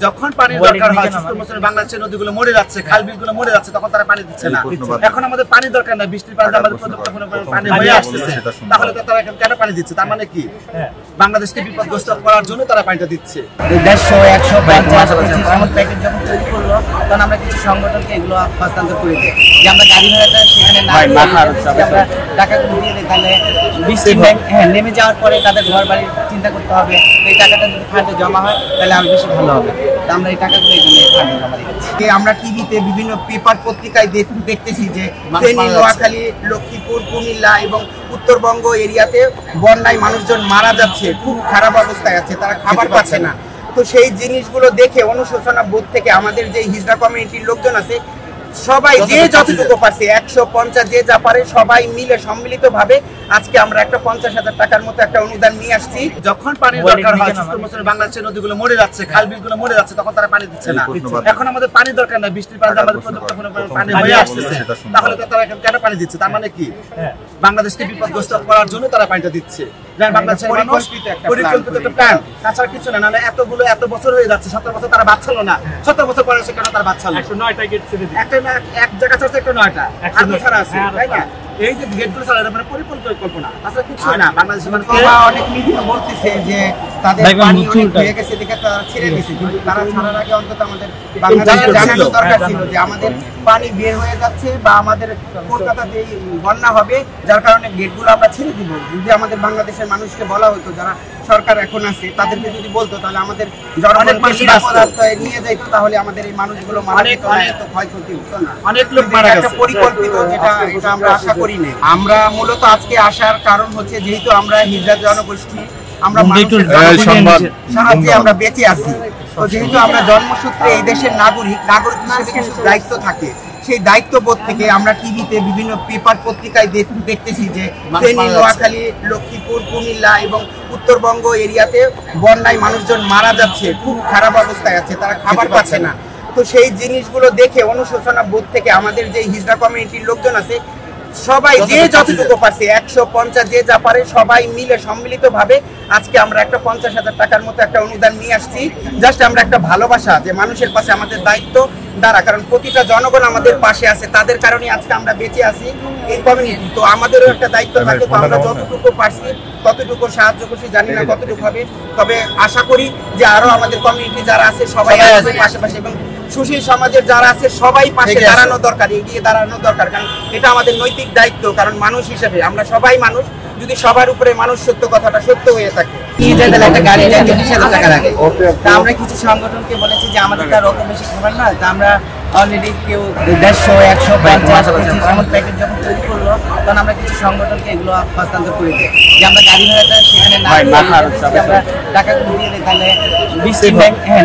যখন পানির দরকার হয় শুষ্ক মৌসুমে বাংলাদেশের নদীগুলো মরে যাচ্ছে, খাল বিলগুলো মরে যাচ্ছে, তখন তারা পানি দিচ্ছে না। এখন আমাদের পানি দরকার না, বৃষ্টির পানিতে আমাদের পর্যাপ্ত পানি হয়ে আসতেছে, তাহলে তারা এখন কেন পানি দিচ্ছে? তার মানে কি বাংলাদেশকে বিপদগ্রস্ত করার জন্য তারা পানিটা দিচ্ছে। 150, 150 এমন প্যাকেট যখন তৈরি করলো তখন আমরা কিছু সংগঠনকে এগুলো হস্তান্তর করে দিই, যে আমরা গাড়ি ভাড়াটা সেখানে না আমরা টাকাগুলো দিয়ে দিই, তাহলে বৃষ্টি নেমে যাওয়ার পরে তাদের ঘর বাড়ি চিন্তা করতে হবে। এই টাকাটা যদি ফান্ডে জমা হয় তাহলে আরো বেশি ভালো হবে। তা আমরা এই টাকাগুলো এই জন্য ফান্ডে জমা দিচ্ছি। আমরা টিভিতে বিভিন্ন পেপার পত্রিকায় দেখতেছি যে ফেনী, নোয়াখালী, লক্ষ্মীপুর, কুমিল্লা এবং উত্তরবঙ্গ এরিয়াতে বন্যায় মানুষজন মারা যাচ্ছে, খুব খারাপ অবস্থায় আছে, তারা খাবার পাচ্ছে না। তো সেই জিনিসগুলো দেখে অনুশোচনা বোধ থেকে আমাদের যে হিজড়া কমিউনিটির লোকজন আছে সবাই যে যতটুকু পারছে 150 যে যা পারে সবাই মিলে সম্মিলিত ভাবে আজকে আমরা একটা 50,000 টাকার মতো একটা অনুদান নিয়ে আসছি। যখন পানির দরকার হয় শুষ্ক মৌসুমে বাংলাদেশের নদীগুলো মরে যাচ্ছে, খাল বিলগুলো মরে যাচ্ছে, তখন তারা পানি দিচ্ছে না। এখন আমাদের পানির দরকার না, বৃষ্টির পানিতে আমাদের পর্যাপ্ত পানি হয়ে আসতেছে, তাহলে তারা এখন কেন পানি দিচ্ছে? তার মানে কি বাংলাদেশকে বিপদগ্রস্ত করার জন্য তারা পানিটা দিচ্ছে। বাংলাদেশের পরিকল্পিত একটা প্ল্যান, তাছাড়া কিছু না। নাহলে এত বছর হয়ে যাচ্ছে, 17 বছর তারা বাচ্চাল না, 17 বছর পরে সেখানে তারা বাচ্চাল 109টা গেট ছেড়ে দিচ্ছে, এক জায়গা চাচ্ছে 109টা আর ছাড়া আছে, তাই না? এই যে গেটগুলো ছাড়া মানে পরিকল্পনা, তাছাড়া কিছু না। বাংলাদেশের মানুষ অনেক মিডিয়া বলতেছে যে তাদের পানি অনেক হয়ে গেছে দেখে তারা ছেড়ে দিয়েছে, কিন্তু তারা ছাড়ার আগে অন্তত আমাদের বাংলাদেশের জানানো দরকার ছিল যে আমাদের পানি বের হয়ে যাচ্ছে বা আমাদের কলকাতাতে বন্যা হবে, যার কারণে গেটগুলো আমরা ছেড়ে দিব। যদি আমাদের বাংলাদেশের মানুষকে বলা হতো, যারা সরকার এখন আছে তাদেরকে যদি বলতো, তাহলে আমাদের নিয়ে যাইতো, তাহলে আমাদের এই মানুষগুলো ক্ষয়ক্ষতি হতো না। অনেক লোক মারা গেছে। পরিকল্পিত এটা আমরা আশা করি না। আমরা মূলত আজকে আসার কারণ হচ্ছে যেহেতু আমরা হিজড়া জনগোষ্ঠী, আমরা সাহায্যে আমরা বেঁচে আছি। তো যেহেতু আমরা জন্মসূত্রে এই দেশের নাগরিক হিসেবে কিছু দায়িত্ব থাকে, সেই দায়িত্ববোধ থেকে আমরা টিভিতে বিভিন্ন পেপার পত্রিকায় দেখতেছি যে ফেনী, নোয়াখালী, লক্ষ্মীপুর, কুমিল্লা এবং উত্তরবঙ্গ এরিয়াতে বন্যায় মানুষজন মারা যাচ্ছে, খুব খারাপ অবস্থায় আছে, তারা খাবার পাচ্ছে না। তো সেই জিনিসগুলো দেখে অনুশোচনা বোধ থেকে আমাদের যে হিজড়া কমিউনিটির লোকজন আছে সবাই যে যতটুকু পারছে 150 যে যা পারে সবাই মিলে সম্মিলিত ভাবে আজকে আমরা একটা 50,000 টাকার মতো একটা অনুদান নিয়ে আসছি। জাস্ট আমরা একটা ভালোবাসা যে মানুষের পাশে আমাদের দায়িত্ব দ্বারা, কারণ প্রতিটা জনগণ আমাদের পাশে আছে, তাদের কারণে আজকে আমরা বেঁচে আছি এই কমিউনিটি। তো আমাদেরও একটা দায়িত্ব থাকে, তো আমরা যতটুকু পারছি ততটুকু সাহায্য করছি, জানি না কতটুকু হবে, তবে আশা করি যে আরো আমাদের কমিউনিটি যারা আছে সবাই আমাদের পাশাপাশি এবং সুশীল সমাজের যারা আছে সবাই পাশে দাঁড়ানো দরকার, এগিয়ে দাঁড়ানো দরকার, কারণ এটা আমাদের নৈতিক দায়িত্ব। কারণ মানুষ হিসেবে আমরা সবাই মানুষ, যদি সবার উপরে মানুষ সত্য কথাটা সত্য হয়ে থাকে। একটা গাড়ি 40,000 টাকা লাগে। তা আমরা কিছু সংগঠনকে বলেছি যে আমাদের তার অত বেশি খাবার না, তা আমরা অলরেডি কেউ 150, 150 এমন প্যাকেট যখন তৈরি করলো তখন আমরা কিছু সংগঠনকে এগুলো হস্তান্তর করে দিই, যে আমরা গাড়ি ভাড়াটা সেখানে না আমরা টাকাগুলো দিয়ে দিই, তাহলে বৃষ্টি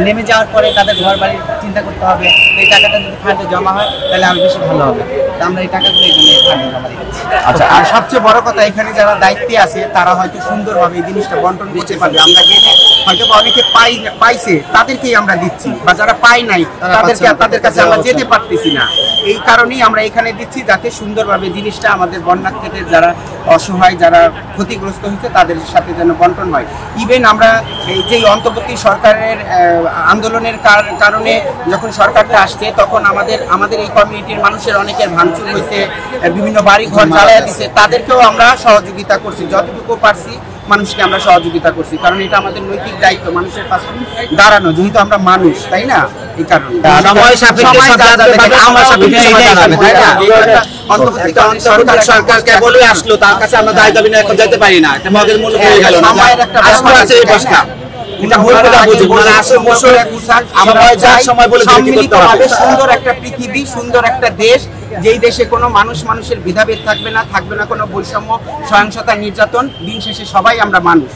নেমে যাওয়ার পরে তাদের ঘর বাড়ি চিন্তা করতে হবে। এই টাকাটা যদি ফান্ডে জমা হয় তাহলে আরো বেশি ভালো হবে। তা আমরা এই টাকাগুলো এই জন্য ফান্ডে জমা দিচ্ছি। আচ্ছা, আর সবচেয়ে বড় কথা এখানে যারা দায়িত্বে আছে তারা হয়তো সুন্দরভাবে এই জিনিসটা বন্টন করতে পারবে। আমরা গেলে হয়তো অনেকে পাইছে তাদেরকেই আমরা দিচ্ছি, বা যারা পাই নাই তাদের কাছে আমরা যেতে পারতেছি না। এই কারণেই আমরা এখানে দিচ্ছি, যাতে সুন্দরভাবে জিনিসটা আমাদের বন্যার্থীদের যারা অসহায়, যারা ক্ষতিগ্রস্ত হয়েছে তাদের সাথে যেন বন্টন হয়। ইভেন আমরা এই যে অন্তর্বর্তী সরকারের আন্দোলনের কারণে যখন সরকারটা আসছে তখন আমাদের এই কমিউনিটির মানুষের অনেকের ভাঙচুর হয়েছে, বিভিন্ন বাড়ি ঘর জ্বালায়া দিচ্ছে, তাদেরকেও আমরা সহযোগিতা করছি, যতটুকু পারছি মানুষকে আমরা সহযোগিতা করছি, কারণ এটা আমাদের নৈতিক দায়িত্ব মানুষের পাশে দাঁড়ানো, যেহেতু আমরা মানুষ, তাই না? এই কারণে সরকারকে বলে আসলো, তার কাছে আমরা দায় দাবি না এখন যেতে পারি না, এটা মগের মূল্য হয়ে গেল না। সুন্দর একটা পৃথিবী, সুন্দর একটা দেশ, যেই দেশে কোনো মানুষের ভেদাভেদ থাকবে না কোনো বৈষম্য, সহিংসতা, নির্যাতন। দিন শেষে সবাই আমরা মানুষ।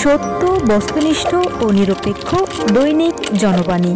সত্য, বস্তুনিষ্ঠ ও নিরপেক্ষ দৈনিক জনবাণী।